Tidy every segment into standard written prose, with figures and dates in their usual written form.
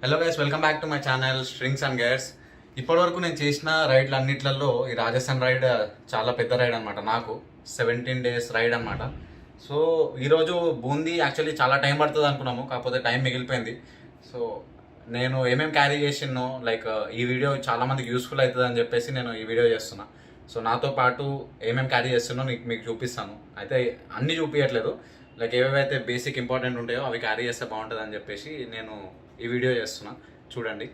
Hello guys, welcome back to my channel strings and gears. ఇప్పటివరకు నేను చేసిన రైడ్లు అన్నిట్లలో ఈ రాజస్థాన్ రైడ్ చాలా పెద్ద రైడ్ అనమాట. నాకు 17 days రైడ్ అనమాట. సో ఈరోజు బూందీ యాక్చువల్లీ చాలా టైం పడుతుంది అనుకున్నాము, కాకపోతే టైం మిగిలిపోయింది. సో నేను ఏమేమి క్యారీ చేసినో లైక్ ఈ వీడియో చాలా మందికి యూస్ఫుల్ అవుతుంది అని చెప్పేసి నేను ఈ వీడియో చేస్తున్నా. సో నాతో పాటు ఏమేమి క్యారీ చేస్తున్నో మీకు చూపిస్తాను. అయితే అన్నీ చూపించట్లేదు, లైక్ ఏవేవైతే బేసిక్ ఇంపార్టెంట్ ఉంటాయో అవి క్యారీ చేస్తే బాగుంటుంది అని చెప్పేసి నేను ఈ వీడియో చేస్తున్నా, చూడండి.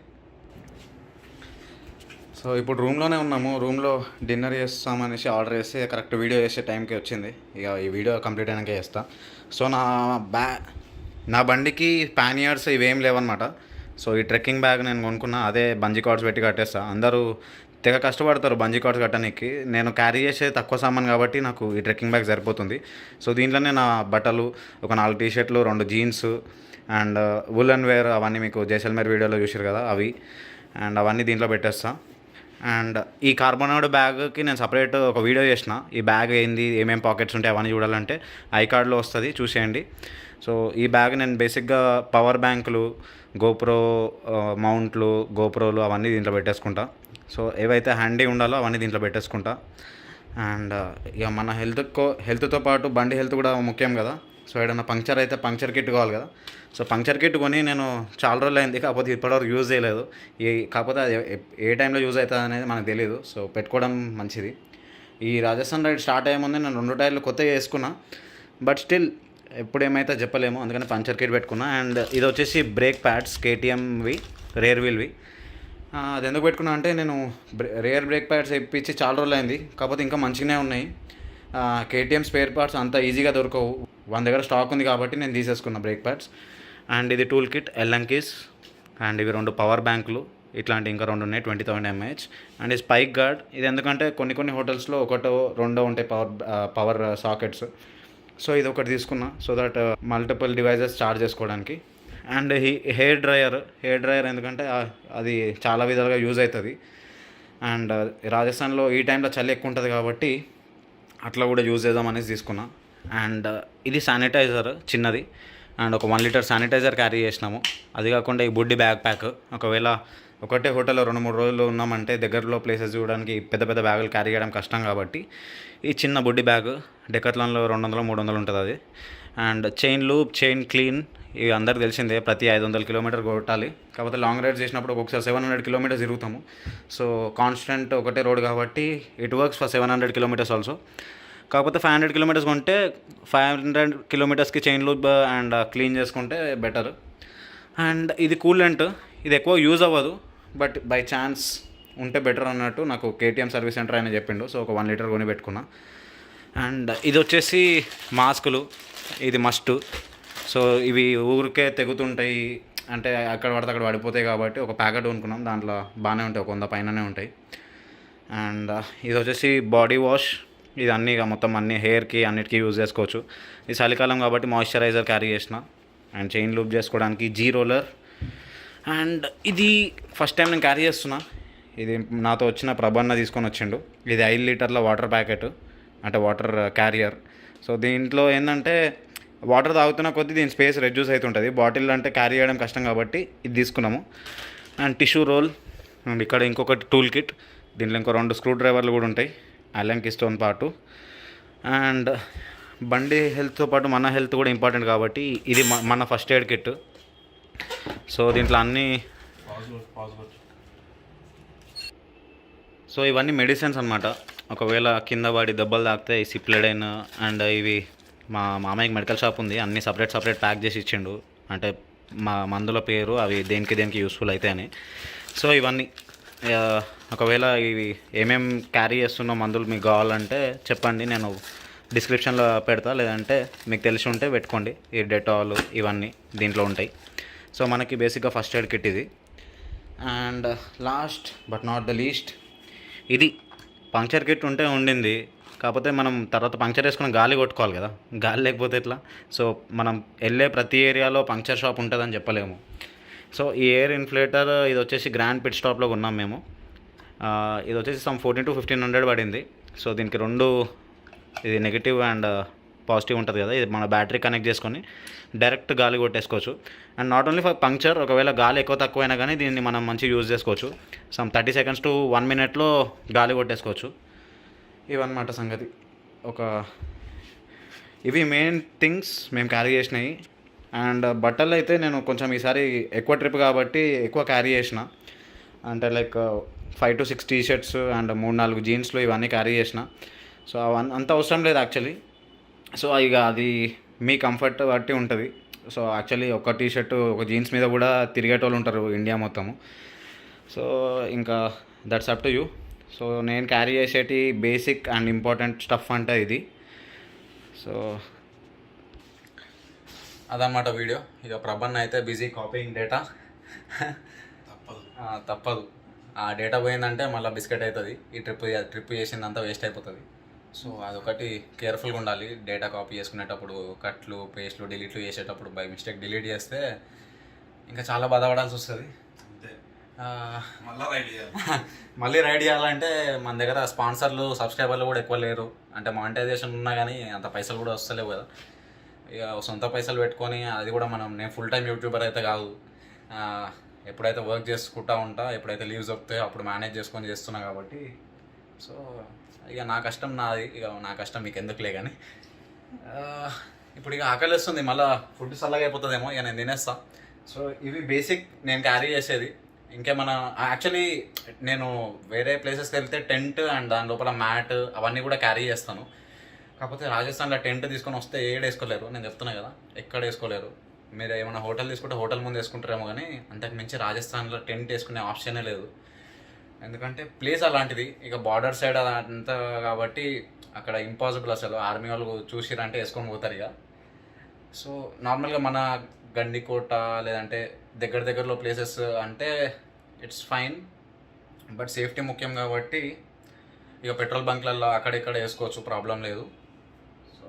సో ఇప్పుడు రూమ్లోనే ఉన్నాము. రూమ్లో డిన్నర్ చేస్తామనేసి ఆర్డర్ చేస్తే కరెక్ట్ వీడియో చేసే టైంకి వచ్చింది. ఇక ఈ వీడియో కంప్లీట్ అయినాక చేస్తా. సో నా బండికి ప్యానియర్స్ ఇవేం లేవన్నమాట. సో ఈ ట్రెక్కింగ్ బ్యాగ్ నేను కొనుక్కున్నా, అదే బంజీ కార్డ్స్ పెట్టి కట్టేస్తా. అందరూ తెగ కష్టపడతారు బంజీ కార్డ్స్ కట్టడానికి. నేను క్యారీ చేసే తక్కువ సామాన్ కాబట్టి నాకు ఈ ట్రెక్కింగ్ బ్యాగ్ సరిపోతుంది. సో దీంట్లోనే నా బట్టలు, ఒక 4 టీ-షర్ట్లు, 2 జీన్స్ అండ్ వులన్ వేర్, అవన్నీ మీకు జైసల్మేర్ వీడియోలో చూసారు కదా, అవి అండ్ అవన్నీ దీంట్లో పెట్టేస్తా. అండ్ ఈ కార్బోనైడ్ బ్యాగ్కి నేను సపరేట్ ఒక వీడియో చేసిన. ఈ బ్యాగ్ ఏంది, ఏమేమి పాకెట్స్ ఉంటాయి అవన్నీ చూడాలంటే ఐకార్డ్లో వస్తుంది, చూసేయండి. సో ఈ బ్యాగ్ నేను బేసిక్గా పవర్ బ్యాంకులు, గోప్రో మౌంట్లు, గోప్రోలు అవన్నీ దీంట్లో పెట్టేసుకుంటా. సో ఏవైతే హ్యాండీ ఉండాలో అవన్నీ దీంట్లో పెట్టేసుకుంటా. అండ్ ఇక మన హెల్త్తో పాటు బండి హెల్త్ కూడా ముఖ్యం కదా. సో ఏదైనా పంక్చర్ అయితే పంక్చర్ కిట్ కావాలి కదా. సో పంక్చర్ కిట్ కొని నేను చాలా రోజులు అయింది, కాకపోతే ఇప్పటివరకు యూజ్ చేయలేదు. కాకపోతే అది ఏ టైంలో యూజ్ అవుతుంది అనేది మనకు తెలియదు. సో పెట్టుకోవడం మంచిది. ఈ రాజస్థాన్ రైడ్ స్టార్ట్ అయ్యే ముందే నేను 2 టైర్లు కొత్తగా వేసుకున్నా, బట్ స్టిల్ ఎప్పుడు ఏమైతే చెప్పలేము, అందుకని పంక్చర్ కిట్ పెట్టుకున్నా. అండ్ ఇది వచ్చేసి బ్రేక్ ప్యాడ్స్, కేటీఎంవి, రేర్ వీల్వి. అది ఎందుకు పెట్టుకున్నా అంటే నేను రేర్ బ్రేక్ ప్యాడ్స్ ఇప్పించి చాలా రోజులు అయింది, కాకపోతే ఇంకా మంచిగానే ఉన్నాయి. కేటీఎం స్పేర్ పార్ట్స్ అంత ఈజీగా దొరకవు, మన దగ్గర స్టాక్ ఉంది కాబట్టి నేను తీసేసుకున్నా బ్రేక్ ప్యాడ్స్. అండ్ ఇది టూల్ కిట్, ఎల్ఎంకీస్, అండ్ ఇవి 2 పవర్ బ్యాంకులు, ఇట్లాంటి ఇంకా 2 ఉన్నాయి 20,000 mAh. అండ్ ఈ స్పైక్ గార్డ్, ఇది ఎందుకంటే కొన్ని హోటల్స్లో 1, 2 ఉంటాయి పవర్ సాకెట్స్. సో ఇది ఒకటి తీసుకున్నా, so that multiple devices charge చేసుకోవడానికి. అండ్ హెయిర్ డ్రయర్ ఎందుకంటే అది చాలా విధాలుగా యూజ్ అవుతుంది. అండ్ రాజస్థాన్లో ఈ టైంలో చలి ఎక్కువ ఉంటుంది కాబట్టి అట్లా కూడా యూజ్ చేద్దాం అనేసి తీసుకున్నా. అండ్ ఇది శానిటైజర్ చిన్నది, అండ్ ఒక 1 లీటర్ శానిటైజర్ క్యారీ చేసినాము. అది కాకుండా ఈ బుడ్డి బ్యాగ్ ప్యాక్, ఒకవేళ ఒకటే హోటల్లో 2-3 రోజులు ఉన్నామంటే దగ్గరలో ప్లేసెస్ చూడడానికి పెద్ద బ్యాగులు క్యారీ చేయడం కష్టం కాబట్టి ఈ చిన్న బుడ్డి బ్యాగ్ డెకాథ్లాన్లో 200-300 ఉంటుంది అది. And chain loop, chain clean, ఇవి అందరికి తెలిసిందే, ప్రతి 500 కిలోమీటర్ కొట్టాలి. కాకపోతే లాంగ్ రైడ్ చేసినప్పుడు ఒక్కొక్కసారి 700 కిలోమీటర్స్ తిరుగుతాము. సో కాన్స్టెంట్ ఒకటే రోడ్ కాబట్టి it works for 700 kilometres also. కాకపోతే 500 కిలోమీటర్స్ కొంటే 500 కిలోమీటర్స్కి చైన్ లూప్ అండ్ క్లీన్ చేసుకుంటే బెటర్. అండ్ ఇది కూలెంట్, ఇది ఎక్కువ యూజ్ అవ్వదు, బట్ బై ఛాన్స్ ఉంటే బెటర్ అన్నట్టు నాకు కేటీఎం సర్వీస్ సెంటర్ ఆయన చెప్పిండు. సో ఒక 1 లీటర్ కొని పెట్టుకున్నా. అండ్ ఇది వచ్చేసి మాస్కులు, ఇది మస్ట్. సో ఇవి ఊరికే తెగుతుంటాయి, అంటే అక్కడ పడితే అక్కడ పడిపోతాయి కాబట్టి ఒక ప్యాకెట్ కొనుక్కున్నాం, దాంట్లో బాగానే ఉంటాయి, 100 పైననే ఉంటాయి. అండ్ ఇది వచ్చేసి బాడీ వాష్, ఇది అన్నీ మొత్తం అన్ని హెయిర్కి అన్నిటికీ యూజ్ చేసుకోవచ్చు. ఇది చలికాలం కాబట్టి మాయిశ్చరైజర్ క్యారీ చేసిన. అండ్ చైన్ లూప్ చేసుకోవడానికి జీ రోలర్. అండ్ ఇది ఫస్ట్ టైం నేను క్యారీ చేస్తున్నా, ఇది నాతో వచ్చిన ప్రభన్న తీసుకొని వచ్చిండు. ఇది 5 లీటర్ల వాటర్ ప్యాకెట్, అంటే వాటర్ క్యారియర్. సో దీంట్లో ఏంటంటే వాటర్ తాగుతున్న కొద్దీ దీని స్పేస్ రెడ్యూస్ అవుతుంటుంది, బాటిల్ అంటే క్యారీ చేయడం కష్టం కాబట్టి ఇది తీసుకున్నాము. And tissue role. అండ్ ఇక్కడ ఇంకొకటి టూల్ కిట్, దీంట్లో ఇంకో 2 స్క్రూ డ్రైవర్లు కూడా ఉంటాయి, అలెంకిస్తో పాటు. అండ్ బండి హెల్త్తో పాటు మన హెల్త్ కూడా ఇంపార్టెంట్ కాబట్టి ఇది మన ఫస్ట్ ఎయిడ్ కిట్. సో దీంట్లో అన్నీ, సో ఇవన్నీ మెడిసిన్స్ అనమాట. ఒకవేళ కింద పడి దెబ్బలు తాకితే ఈ సిప్లెడైన్ అండ్ ఇవి, మా మామయ్యకి మెడికల్ షాప్ ఉంది, అన్నీ సపరేట్ ప్యాక్ చేసి ఇచ్చిండు, అంటే మా మందుల పేరు అవి దేనికి యూస్ఫుల్ అవుతాయని. సో ఇవన్నీ ఒకవేళ ఇవి ఏమేం క్యారీ చేస్తున్న మందులు మీకు కావాలంటే చెప్పండి, నేను డిస్క్రిప్షన్లో పెడతా, లేదంటే మీకు తెలిసి ఉంటే పెట్టుకోండి. ఈ డెటాల్ ఇవన్నీ దీంట్లో ఉంటాయి. సో మనకి బేసిక్గా ఫస్ట్ ఎయిడ్ కిట్ ఇది. And last but not the least, ఇది పంక్చర్ కిట్ ఉంటే ఉండింది, కాకపోతే మనం తర్వాత పంక్చర్ వేసుకుని గాలి కొట్టుకోవాలి కదా, గాలి లేకపోతే ఎట్లా. సో మనం వెళ్ళే ప్రతి ఏరియాలో పంక్చర్ షాప్ ఉంటుందని చెప్పలేము. సో ఈ ఎయిర్ ఇన్ఫ్లేటర్ ఇది వచ్చేసి గ్రాండ్ పిట్ స్టాప్లో ఉన్నాం మేము. ఇది వచ్చేసి 1400 to 1500 పడింది. సో దీనికి 2, ఇది నెగిటివ్ అండ్ పాజిటివ్ ఉంటుంది కదా, ఇది మన బ్యాటరీ కనెక్ట్ చేసుకొని డైరెక్ట్ గాలి కొట్టేసుకోవచ్చు. And not only for puncture, ఒకవేళ గాలి ఎక్కువ తక్కువైనా కానీ దీన్ని మనం మంచిగా యూజ్ చేసుకోవచ్చు. సమ్ 30 seconds to 1 minute గాలి కొట్టేసుకోవచ్చు. ఇవన్నమాట సంగతి. ఇవి మెయిన్ థింగ్స్ మేము క్యారీ చేసినాయి. అండ్ బట్టలు అయితే నేను కొంచెం ఈసారి ఎక్కువ ట్రిప్ కాబట్టి ఎక్కువ క్యారీ చేసిన, అంటే లైక్ 5 to 6 t-shirts అండ్ 3-4 జీన్స్లు ఇవన్నీ క్యారీ చేసిన. సో అంత అవసరం లేదు యాక్చువల్లీ. సో ఇక అది మీ కంఫర్ట్ బట్టి ఉంటుంది. సో యాక్చువల్లీ ఒక టీ-షర్ట్ ఒక జీన్స్ మీద కూడా తిరిగేటోళ్ళు ఉంటారు ఇండియా మొత్తము. సో ఇంకా that's up to you. So నేను క్యారీ చేసేటి బేసిక్ అండ్ ఇంపార్టెంట్ స్టఫ్ అంటే ఇది. సో అదన్నమాట వీడియో. ఇక ప్రభన్ అయితే బిజీ కాపీయింగ్ డేటా. తప్పదు, ఆ డేటా పోయిందంటే మళ్ళీ బిస్కెట్ అవుతుంది. ఈ ట్రిప్ చేసిందంతా వేస్ట్ అయిపోతుంది. సో అదొకటి కేర్ఫుల్గా ఉండాలి. డేటా కాపీ చేసుకునేటప్పుడు కట్లు పేస్ట్లు డిలీట్లు చేసేటప్పుడు బై మిస్టేక్ డిలీట్ చేస్తే ఇంకా చాలా బాధపడాల్సి వస్తుంది. మళ్ళీ రైడ్ చేయాలంటే మన దగ్గర స్పాన్సర్లు సబ్స్క్రైబర్లు కూడా ఎక్కువ లేరు. అంటే మానిటైజేషన్ ఉన్నా కానీ అంత పైసలు కూడా వస్తలేవు కదా. ఇక సొంత పైసలు పెట్టుకొని అది కూడా నేను ఫుల్ టైం యూట్యూబర్ అయితే కాదు. ఎప్పుడైతే వర్క్ చేసుకుంటా ఉంటా, ఎప్పుడైతే లీవ్స్ వస్తాయో అప్పుడు మేనేజ్ చేసుకొని చేస్తున్నా కాబట్టి. సో ఇక నా కష్టం నాది, ఇక నా కష్టం మీకు ఎందుకులే. కానీ ఇప్పుడు ఇక ఆకలిస్తుంది, మళ్ళీ ఫుడ్ చల్లగా అయిపోతుందేమో, ఇక నేను తినేస్తా. సో ఇవి బేసిక్ నేను క్యారీ చేసేది. ఇంకేమన్నా యాక్చువల్లీ నేను వేరే ప్లేసెస్కి వెళ్తే టెంట్ అండ్ దాని లోపల మ్యాట్ అవన్నీ కూడా క్యారీ చేస్తాను. కాకపోతే రాజస్థాన్లో టెంట్ తీసుకొని వస్తే వేసుకోలేరు, నేను చెప్తున్నా కదా, ఎక్కడ వేసుకోలేరు. మీరు ఏమైనా హోటల్ తీసుకుంటే హోటల్ ముందు వేసుకుంటారేమో, కానీ అంతకు మించి రాజస్థాన్లో టెంట్ వేసుకునే ఆప్షనే లేదు. ఎందుకంటే ప్లేస్ అలాంటిది, ఇక బార్డర్ సైడ్ అదంతా కాబట్టి అక్కడ ఇంపాసిబుల్. అసలు ఆర్మీ వాళ్ళు చూసిరంటే వేసుకొని పోతారు ఇక. సో నార్మల్గా మన గండికోట లేదంటే దగ్గరలో ప్లేసెస్ అంటే ఇట్స్ ఫైన్, బట్ సేఫ్టీ ముఖ్యం కాబట్టి ఇక పెట్రోల్ బంక్లలో అక్కడిక్కడ వేసుకోవచ్చు, ప్రాబ్లం లేదు. సో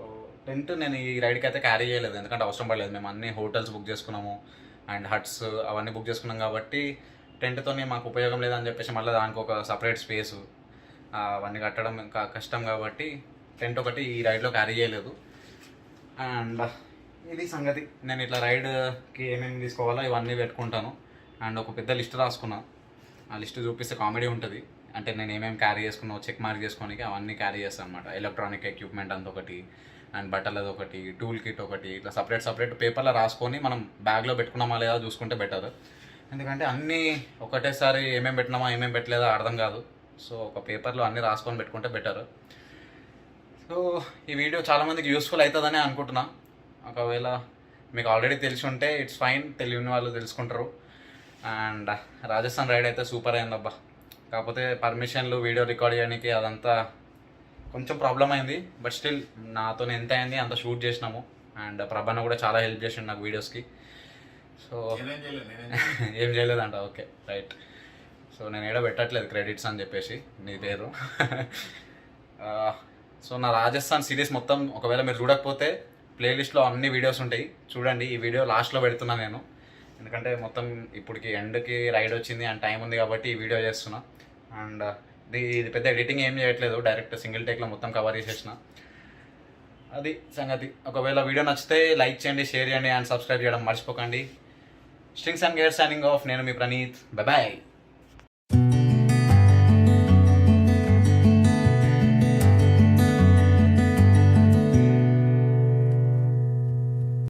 టెంట్ నేను ఈ రైడ్కి అయితే క్యారీ చేయలేదు, ఎందుకంటే అవసరం పడలేదు. మేము అన్ని హోటల్స్ బుక్ చేసుకున్నాము అండ్ హట్స్ అవన్నీ బుక్ చేసుకున్నాం కాబట్టి టెంట్తోనే మాకు ఉపయోగం లేదని చెప్పేసి మళ్ళీ దానికి ఒక సపరేట్ స్పేసు అవన్నీ కట్టడం ఇంకా కష్టం కాబట్టి టెంట్ ఒకటి ఈ రైడ్లో క్యారీ చేయలేదు. అండ్ ఇది సంగతి. నేను ఇట్లా రైడ్కి ఏమేమి తీసుకోవాలో ఇవన్నీ పెట్టుకుంటాను. అండ్ ఒక పెద్ద లిస్ట్ రాసుకున్నా, ఆ లిస్ట్ చూపిస్తే కామెడీ ఉంటుంది. అంటే నేను ఏమేమి క్యారీ చేసుకున్నావు చెక్ మార్క్ చేసుకోనికి అవన్నీ క్యారీ చేస్తాను అనమాట. ఎలక్ట్రానిక్ ఎక్విప్మెంట్ అంత ఒకటి, అండ్ బట్టలది ఒకటి, టూల్ కిట్ ఒకటి, ఇట్లా సపరేట్ పేపర్లో రాసుకొని మనం బ్యాగ్లో పెట్టుకున్నామా లేదా చూసుకుంటే బెటర్. ఎందుకంటే అన్నీ ఒకటేసారి ఏమేమి పెట్టినామా ఏమేమి పెట్టలేదా అర్థం కాదు. సో ఒక పేపర్లో అన్నీ రాసుకొని పెట్టుకుంటే బెటర్. సో ఈ వీడియో చాలామందికి యూస్ఫుల్ అవుతుందని అనుకుంటున్నా. ఒకవేళ మీకు ఆల్రెడీ తెలిసి ఉంటే ఇట్స్ ఫైన్, తెలియని వాళ్ళు తెలుసుకుంటారు. అండ్ రాజస్థాన్ రైడ్ అయితే సూపర్ అయిందబ్బా. కాకపోతే పర్మిషన్లు వీడియో రికార్డ్ చేయడానికి అదంతా కొంచెం ప్రాబ్లం అయింది, బట్ స్టిల్ నాతో ఎంత అయింది అంత షూట్ చేసినాము. అండ్ ప్రభన్న కూడా చాలా హెల్ప్ చేసిండు నాకు వీడియోస్కి. సో ఏం చేయలేదంట, ఓకే రైట్. సో నేను ఏడో పెట్టట్లేదు క్రెడిట్స్ అని చెప్పేసి నీ పేరు. సో నా రాజస్థాన్ సిరీస్ మొత్తం ఒకవేళ మీరు చూడకపోతే ప్లేలిస్ట్లో అన్ని వీడియోస్ ఉంటాయి, చూడండి. ఈ వీడియో లాస్ట్లో పెడుతున్నా నేను, ఎందుకంటే మొత్తం ఇప్పటికి ఎండ్కి రైడ్ వచ్చింది అండ్ టైం ఉంది కాబట్టి ఈ వీడియో చేస్తున్నా. అండ్ ఇది పెద్ద ఎడిటింగ్ ఏం చేయట్లేదు, డైరెక్ట్ సింగిల్ టేక్లో మొత్తం కవర్ చేసేసిన. అది సంగతి. ఒకవేళ వీడియో నచ్చితే లైక్ చేయండి, షేర్ చేయండి అండ్ సబ్స్క్రైబ్ చేయడం మర్చిపోకండి. Strings and gear signing off. నేను మీ ప్రణీత్. బాయ్.